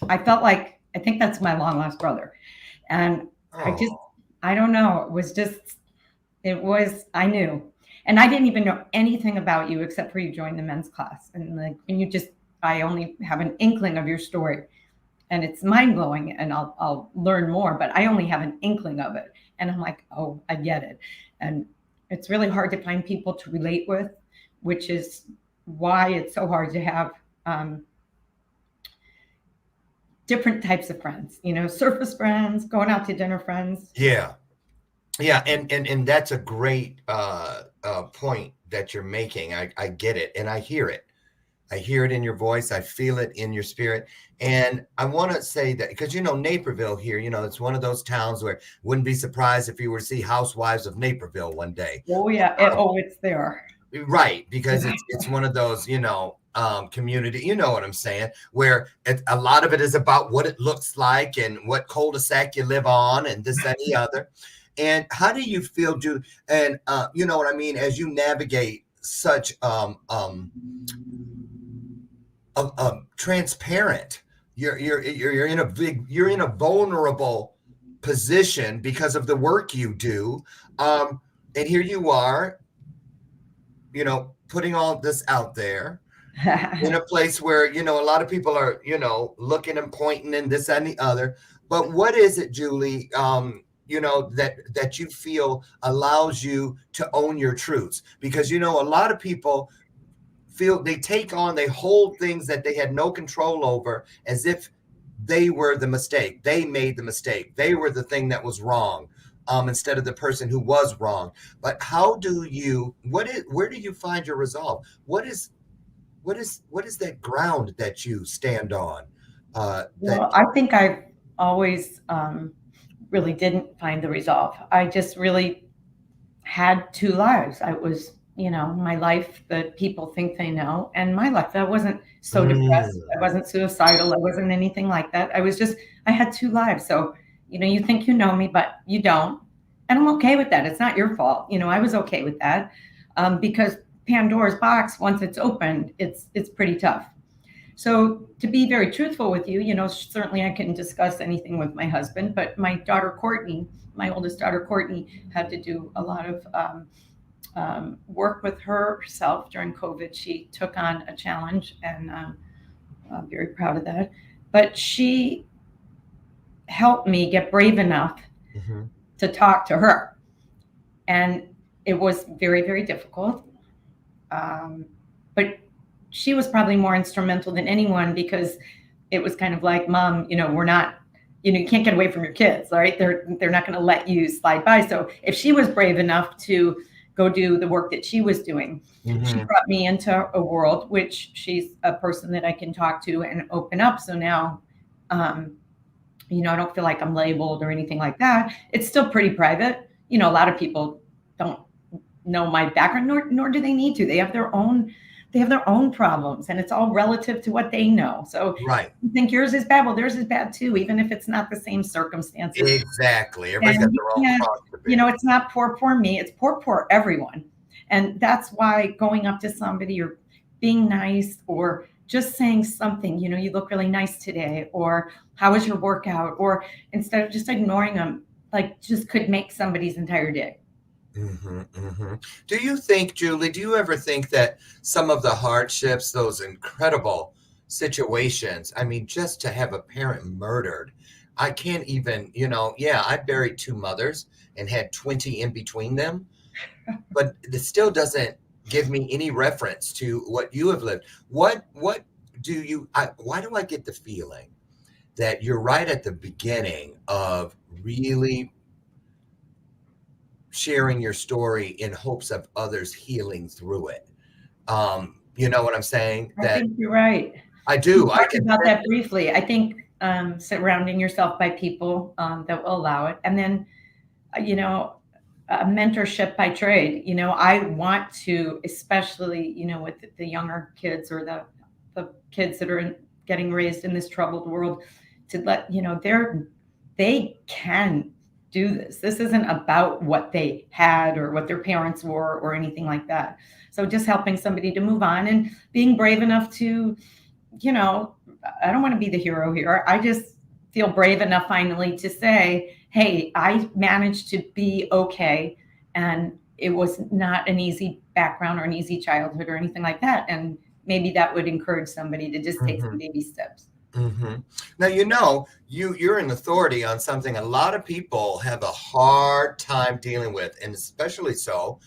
I felt like, I think that's my long lost brother. And I don't know. I knew. And I didn't even know anything about you except for you joined the men's class. And I only have an inkling of your story, and it's mind blowing, and I'll learn more, but I only have an inkling of it. And I'm like, oh, I get it. And it's really hard to find people to relate with, which is why it's so hard to have different types of friends, surface friends, going out to dinner friends. Yeah. And that's a great point that you're making. I get it. And I hear it. I hear it in your voice. I feel it in your spirit. And I want to say that because, Naperville here, it's one of those towns where wouldn't be surprised if you were to see Housewives of Naperville one day. Oh, yeah. It's there. Right, because it's one of those, community, you know what I'm saying, where a lot of it is about what it looks like and what cul-de-sac you live on and this, that, and the other. And how do you feel, Julie? And you know what I mean, as you navigate such transparent, you're in a vulnerable position because of the work you do. And here you are, putting all this out there in a place where, a lot of people are, looking and pointing and this and the other. But what is it, Julie, that you feel allows you to own your truths? Because, a lot of people feel they hold things that they had no control over as if they were the mistake. They made the mistake. They were the thing that was wrong. Instead of the person who was wrong. But where do you find your resolve? What is that ground that you stand on? Well, I think I've always really didn't find the resolve. I just really had two lives. I was, my life that people think they know, and my life. I wasn't so depressed. I wasn't suicidal. I wasn't anything like that. I had two lives. So, you think you know me, but you don't. And I'm okay with that. It's not your fault. I was okay with that because Pandora's box, once it's opened, it's pretty tough. So to be very truthful with you, certainly I couldn't discuss anything with my husband, but my daughter, Courtney, my oldest daughter, Courtney, had to do a lot of work with herself during COVID. She took on a challenge, and I'm very proud of that. But she helped me get brave enough to talk to her. And it was very, very difficult. But she was probably more instrumental than anyone, because it was kind of like, Mom, we're not, you can't get away from your kids, right? They're not going to let you slide by. So if she was brave enough to go do the work that she was doing, she brought me into a world, which she's a person that I can talk to and open up. So now, I don't feel like I'm labeled or anything like that. It's still pretty private. A lot of people don't know my background, nor do they need to. They have their own problems, and it's all relative to what they know. So right. You think yours is bad, well, theirs is bad too, even if it's not the same circumstances. Exactly. Everybody's got their own cross to bear. It's not poor me, it's poor everyone. And that's why going up to somebody or being nice or just saying something, you look really nice today, or how was your workout? Or instead of just ignoring them, just could make somebody's entire day. Do you think, Julie, do you ever think that some of the hardships, those incredible situations, I mean, just to have a parent murdered, I can't even, I buried two mothers and had 20 in between them, but it still doesn't give me any reference to what you have lived. Why do I get the feeling that you're right at the beginning of really sharing your story in hopes of others healing through it? You know what I'm saying? I think you're right. I do. I can about that briefly. I think surrounding yourself by people that will allow it. And then, a mentorship by trade. I want to, especially, with the younger kids or the kids that are getting raised in this troubled world, to let, they can do this. This isn't about what they had or what their parents were or anything like that. So just helping somebody to move on and being brave enough to, I don't want to be the hero here. I just feel brave enough finally to say, hey, I managed to be okay. And it was not an easy background or an easy childhood or anything like that. And maybe that would encourage somebody to just take some baby steps. Now, you're an authority on something a lot of people have a hard time dealing with, and especially so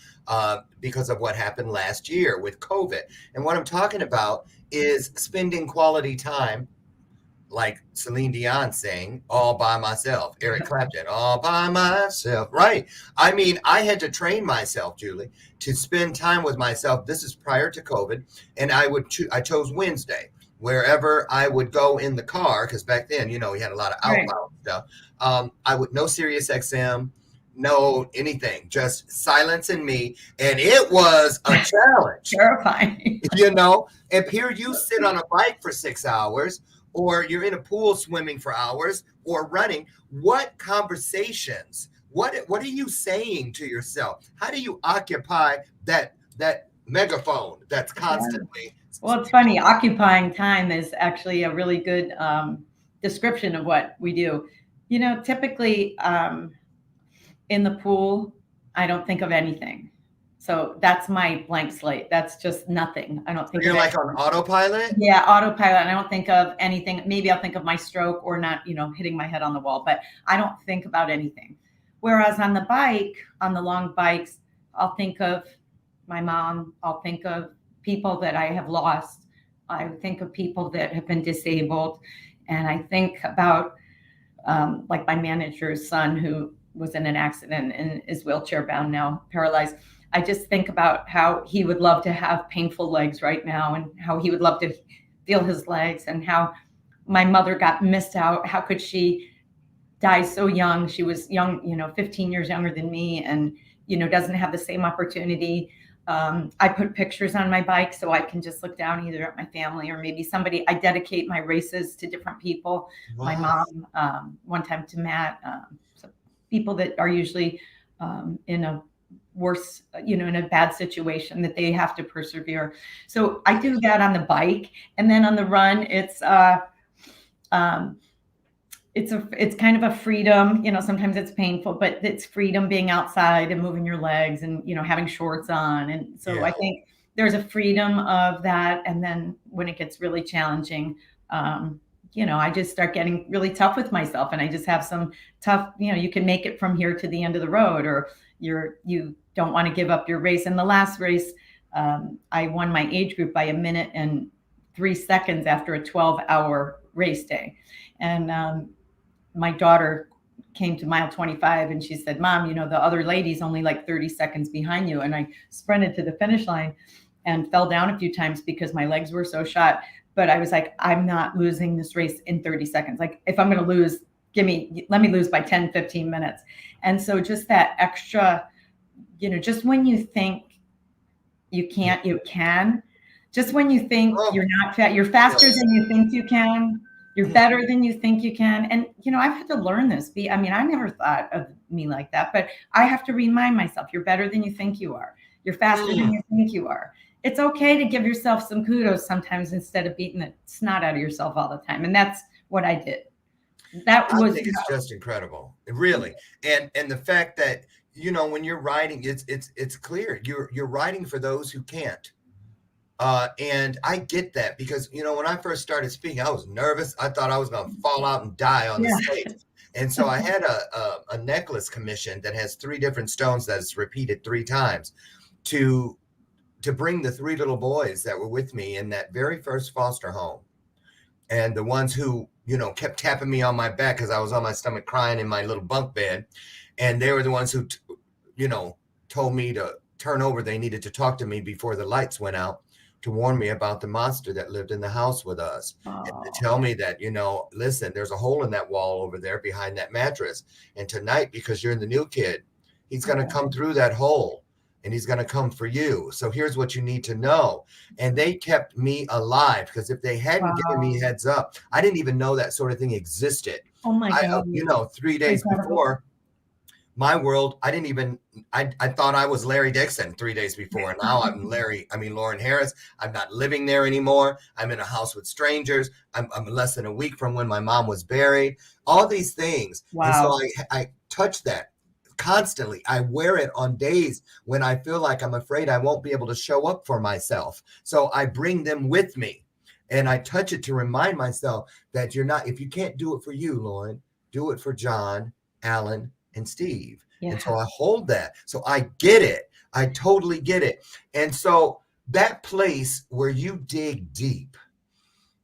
because of what happened last year with COVID. And what I'm talking about is spending quality time, like Celine Dion sang, all by myself. Eric Clapton, all by myself. Right. I mean, I had to train myself, Julie, to spend time with myself. This is prior to COVID. And I chose Wednesday. Wherever I would go in the car, because back then, we had a lot of outbound stuff. I would no Sirius XM, no anything, just silence and me. And it was a challenge. Terrifying. You know, if here you sit on a bike for 6 hours, or you're in a pool swimming for hours, or running, what conversations, what are you saying to yourself? How do you occupy that megaphone that's constantly? Well, it's funny. Occupying time is actually a really good description of what we do. You know, typically in the pool, I don't think of anything. So that's my blank slate. That's just nothing. I don't think You're like on autopilot? Yeah, autopilot. I don't think of anything. Maybe I'll think of my stroke or not, you know, hitting my head on the wall, but I don't think about anything. Whereas on the bike, on the long bikes, I'll think of my mom. I'll think of people that I have lost. I think of people that have been disabled. And I think about like my manager's son who was in an accident and is wheelchair bound now, paralyzed. I just think about how he would love to have painful legs right now and how he would love to feel his legs, and how my mother got missed out. How could she die so young? She was young, you know, 15 years younger than me, and, you know, doesn't have the same opportunity. I put pictures on my bike so I can just look down either at my family or maybe somebody. I dedicate my races to different people. Wow. My mom, one time to Matt, so people that are usually in a worse, you know, in a bad situation that they have to persevere. So I do that on the bike. And then on the run, it's kind of a freedom, you know, sometimes it's painful, but it's freedom being outside and moving your legs and, you know, having shorts on. And so yeah. I think there's a freedom of that. And then when it gets really challenging, you know, I just start getting really tough with myself, and I just have some tough, you know, you can make it from here to the end of the road, or you don't want to give up your race. In the last race, I won my age group by 1 minute and 3 seconds after a 12-hour race day. And my daughter came to mile 25 and she said, "Mom, you know, the other lady's only like 30 seconds behind you." And I sprinted to the finish line and fell down a few times because my legs were so shot. But I was like, I'm not losing this race in 30 seconds. Like, if I'm going to lose, let me lose by 10, 15 minutes. And so just that extra, you know, just when you think you can't, you can. Just when you think you're not fat, you're faster than you think you can. You're better than you think you can. And, you know, I've had to learn this. I mean, I never thought of me like that, but I have to remind myself, you're better than you think you are. You're faster than you think you are. It's okay to give yourself some kudos sometimes instead of beating the snot out of yourself all the time. And that's what I did. I think it's just incredible, really. And the fact that, you know, when you're writing, it's clear you're writing for those who can't. And I get that, because, you know, when I first started speaking, I was nervous. I thought I was going to fall out and die on the stage. And so I had a necklace commissioned that has 3 different stones that's repeated 3 times to bring the 3 little boys that were with me in that very first foster home. And the ones who, you know, kept tapping me on my back because I was on my stomach crying in my little bunk bed. And they were the ones who, you know, told me to turn over. They needed to talk to me before the lights went out, to warn me about the monster that lived in the house with us. And to tell me that, you know, listen, there's a hole in that wall over there behind that mattress. And tonight, because you're the new kid, he's going to come through that hole and he's going to come for you. So here's what you need to know. And they kept me alive, because if they hadn't given me heads up, I didn't even know that sort of thing existed. Oh my God. You know, 3 days before my world, I thought I was Larry Dixon 3 days before. Now I'm Lauren Harris. I'm not living there anymore. I'm in a house with strangers. I'm less than a week from when my mom was buried. All these things. Wow. And so I touch that constantly. I wear it on days when I feel like I'm afraid I won't be able to show up for myself. So I bring them with me and I touch it to remind myself that if you can't do it for you, Lauren, do it for John, Alan, and Steve. Yeah. And so I hold that. So I get it. I totally get it. And so that place where you dig deep,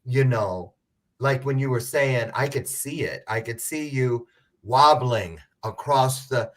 you know, like when you were saying, I could see it. I could see you wobbling across the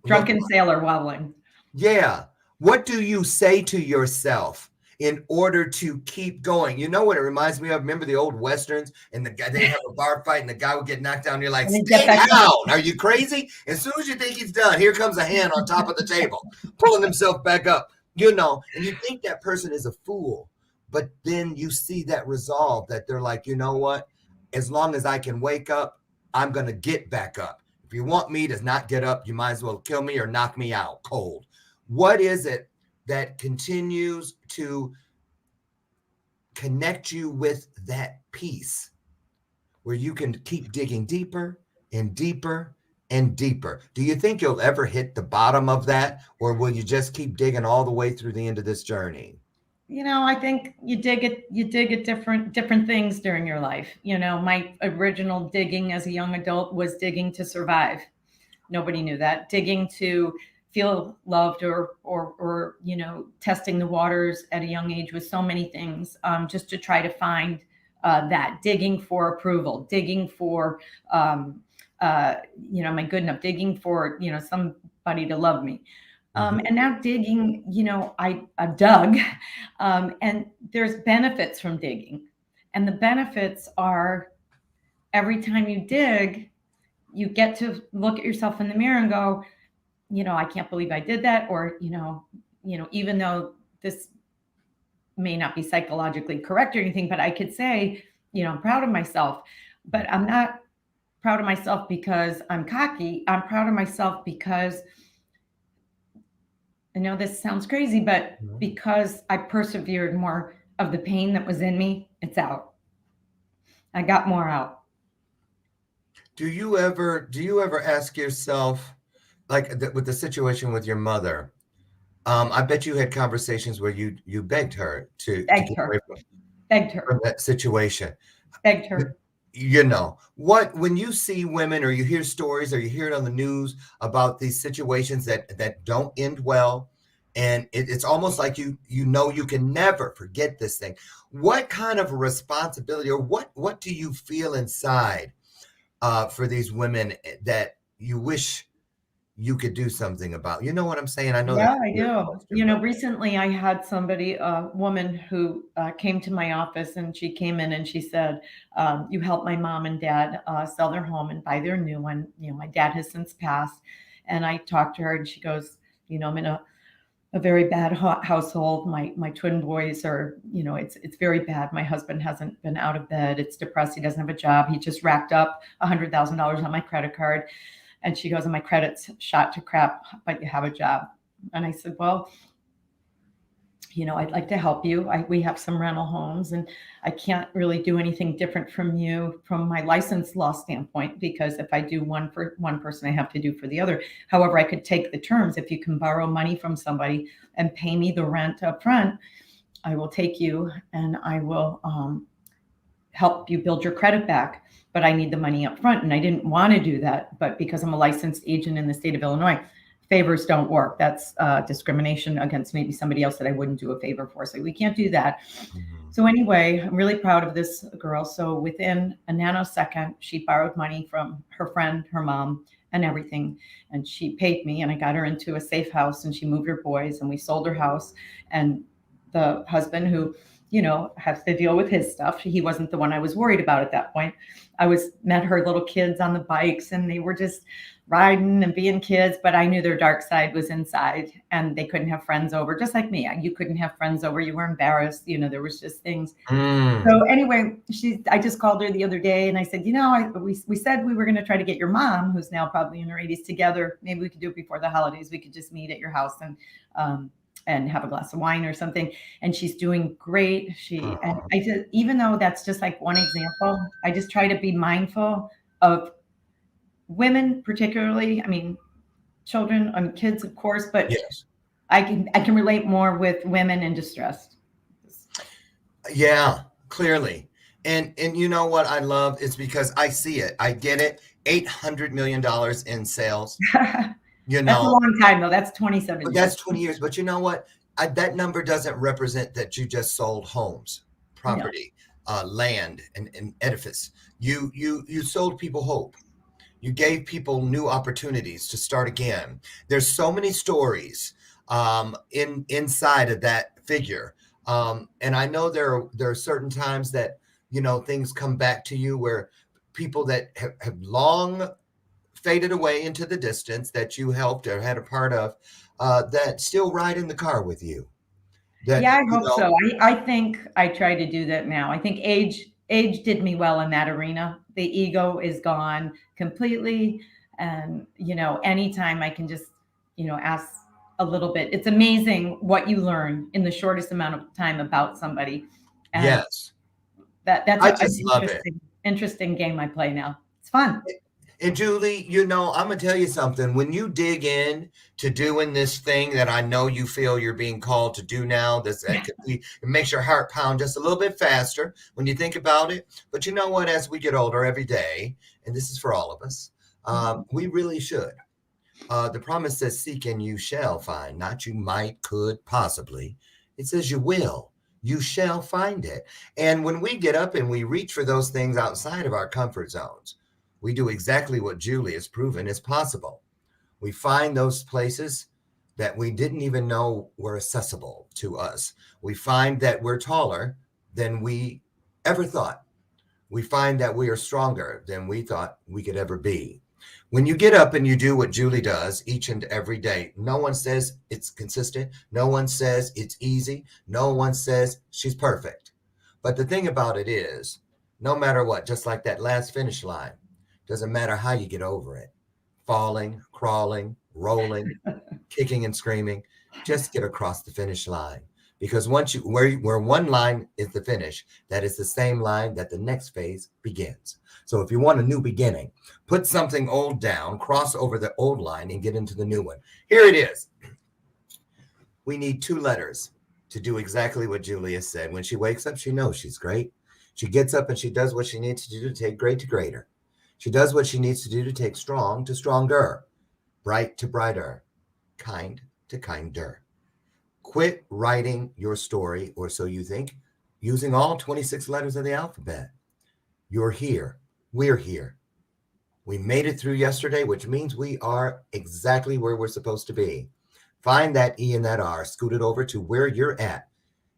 drunken sailor wobbling. Yeah. What do you say to yourself in order to keep going. You know what it reminds me of? Remember the old Westerns and the guy, they have a bar fight and the guy would get knocked down. And you're like, stay down. Are you crazy? As soon as you think he's done, here comes a hand on top of the table, pulling himself back up, you know, and you think that person is a fool. But then you see that resolve that they're like, you know what? As long as I can wake up, I'm going to get back up. If you want me to not get up, you might as well kill me or knock me out cold. What is it that continues to connect you with that peace where you can keep digging deeper and deeper and deeper? Do you think you'll ever hit the bottom of that, or will you just keep digging all the way through the end of this journey? You know, I think you dig at different things during your life. You know, my original digging as a young adult was digging to survive. Nobody knew that. Digging to feel loved or you know, testing the waters at a young age with so many things, just to try to find that. Digging for approval, digging for you know, am I good enough? Digging for, you know, somebody to love me. And now digging, you know, I've dug, and there's benefits from digging. And the benefits are every time you dig, you get to look at yourself in the mirror and go, you know, I can't believe I did that. Or, you know, even though this may not be psychologically correct or anything, but I could say, you know, I'm proud of myself. But I'm not proud of myself because I'm cocky. I'm proud of myself because, I know this sounds crazy, but because I persevered, more of the pain that was in me, it's out. I got more out. Do you ever ask yourself, like with the situation with your mother? I bet you had conversations where you begged her to Begged get her. away Begged her. from that situation. Begged her. You know what, when you see women or you hear stories or you hear it on the news about these situations that don't end well, and it's almost like you know you can never forget this thing, what kind of a responsibility, or what do you feel inside for these women that you wish you could do something about? You know what I'm saying? I know Yeah, that's a I weird do. question, You know, but recently I had somebody, a woman who came to my office, and she came in and she said, you helped my mom and dad sell their home and buy their new one. You know, my dad has since passed. And I talked to her and she goes, you know, I'm in a very bad household. My twin boys are, you know, it's very bad. My husband hasn't been out of bed. It's depressed. He doesn't have a job. He just racked up $100,000 on my credit card. And she goes, and my credit's shot to crap, but you have a job. And I said, well, you know, I'd like to help you. We have some rental homes, and I can't really do anything different from you from my license law standpoint, because if I do one for one person, I have to do for the other. However, I could take the terms. If you can borrow money from somebody and pay me the rent up front, I will take you and I will help you build your credit back. But I need the money up front. And I didn't want to do that. But because I'm a licensed agent in the state of Illinois, favors don't work. That's discrimination against maybe somebody else that I wouldn't do a favor for. So we can't do that. So anyway, I'm really proud of this girl. So within a nanosecond, she borrowed money from her friend, her mom, and everything. And she paid me, and I got her into a safe house, and she moved her boys, and we sold her house. And the husband, who, you know, has to deal with his stuff, he wasn't the one I was worried about at that point. I met her little kids on the bikes, and they were just riding and being kids, but I knew their dark side was inside, and they couldn't have friends over, just like me. You couldn't have friends over. You were embarrassed. You know, there was just things. So anyway, I just called her the other day, and I said, you know, we said we were going to try to get your mom, who's now probably in her 80s, together. Maybe we could do it before the holidays. We could just meet at your house and have a glass of wine or something. And she's doing great. And I just, even though that's just like one example, I just try to be mindful of women, particularly. I mean, children and kids, of course, but yes, I can relate more with women in distress. yeah, clearly. And you know what I love is because I see it, I get it. $800 million in sales. You know, that's a long time though. That's 27 years. That's 20 years. But you know what? That number doesn't represent that you just sold homes, property, land, and edifice. You sold people hope. You gave people new opportunities to start again. There's so many stories inside of that figure And I know there are certain times that, things come back to you where people that have long faded away into the distance that you helped or had a part of, that still ride in the car with you. That, Yeah, I hope so. I think I try to do that now. I think age did me well in that arena. The ego is gone completely. And, anytime I can just, ask a little bit. It's amazing what you learn in the shortest amount of time about somebody. And yes, that's I an just love it. interesting game I play now. It's fun. And Julie, I'm gonna tell you something. When you dig in to doing this thing that I know you feel you're being called to do now, it makes your heart pound just a little bit faster when you think about it. But you know what? As we get older every day, and this is for all of us, we really should. The promise says, "Seek and you shall find." Not you might, could, possibly. It says you will. You shall find it. And when we get up and we reach for those things outside of our comfort zones, we do exactly what Julie has proven is possible. We find those places that we didn't even know were accessible to us. We find that we're taller than we ever thought. We find that we are stronger than we thought we could ever be. When you get up and you do what Julie does each and every day, no one says it's consistent. No one says it's easy. No one says she's perfect. But the thing about it is, no matter what, just like that last finish line, doesn't matter how you get over it, falling, crawling, rolling, kicking and screaming, just get across the finish line. Because once where one line is the finish, that is the same line that the next phase begins. So if you want a new beginning, put something old down, cross over the old line, and get into the new one. Here it is. We need 2 letters to do exactly what Julia said. When she wakes up, she knows she's great. She gets up and she does what she needs to do to take great to greater. She does what she needs to do to take strong to stronger, bright to brighter, kind to kinder. Quit writing your story, or so you think, using all 26 letters of the alphabet. You're here. We're here. We made it through yesterday, which means we are exactly where we're supposed to be. Find that E and that R, scoot it over to where you're at,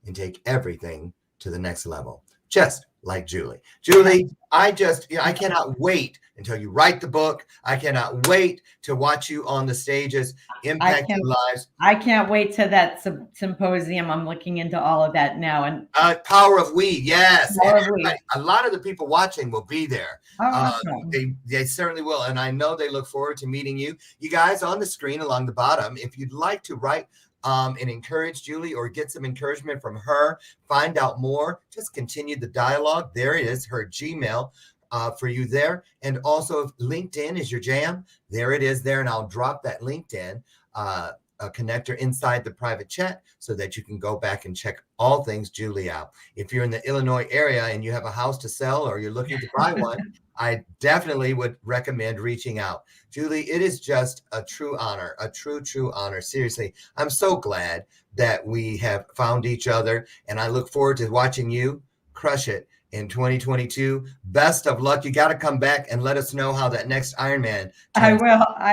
and take everything to the next level. Just like Julie. Julie, I cannot wait until you write the book. I cannot wait to watch you on the stages, impacting lives. I can't wait to that symposium. I'm looking into all of that now. And Power of We, yes. Power of We. A lot of the people watching will be there. Oh, awesome. They certainly will. And I know they look forward to meeting you. You guys on the screen along the bottom, if you'd like to write and encourage Julie or get some encouragement from her, find out more, just continue the dialogue. There it is, her Gmail for you there. And also if LinkedIn is your jam, there it is there. And I'll drop that LinkedIn a connector inside the private chat so that you can go back and check all things Julie out. If you're in the Illinois area and you have a house to sell or you're looking to buy one, I definitely would recommend reaching out. Julie, it is just a true honor, a true honor. Seriously, I'm so glad that we have found each other, and I look forward to watching you crush it in 2022. Best of luck. You got to come back and let us know how that next Ironman. I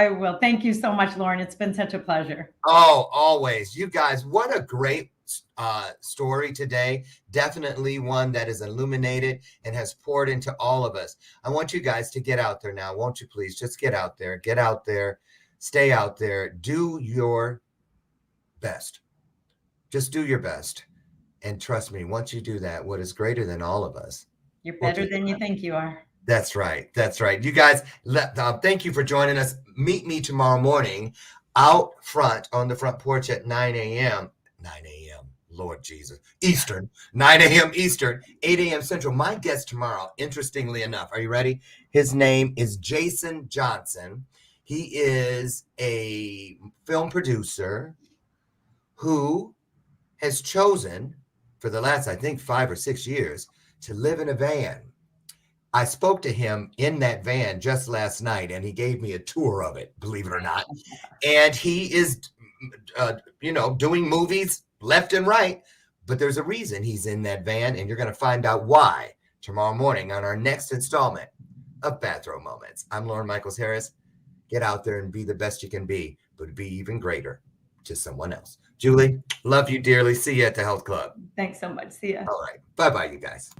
will. Thank you so much, Lauren. It's been such a pleasure. Oh, always. You guys, what a great story today. Definitely one that is illuminated and has poured into all of us. I want you guys to get out there now. Won't you please just get out there, stay out there, do your best. Just do your best. And trust me, once you do that, what is greater than all of us? You're better than you think you are. That's right. That's right. You guys, thank you for joining us. Meet me tomorrow morning out front on the front porch at 9 a.m. 9 a.m. Lord Jesus. Eastern. 9 a.m. Eastern, 8 a.m. Central. My guest tomorrow, interestingly enough, are you ready? His name is Jason Johnson. He is a film producer who has chosen for the last, I think, 5 or 6 years to live in a van. I spoke to him in that van just last night, and he gave me a tour of it, believe it or not. And he is, doing movies left and right, but there's a reason he's in that van, and you're going to find out why tomorrow morning on our next installment of Bathrobe Moments. I'm Lauren Michaels Harris. Get out there and be the best you can be, but be even greater. to someone else. Julie, love you dearly. See you at the health club. Thanks so much. See ya. All right. Bye-bye, you guys.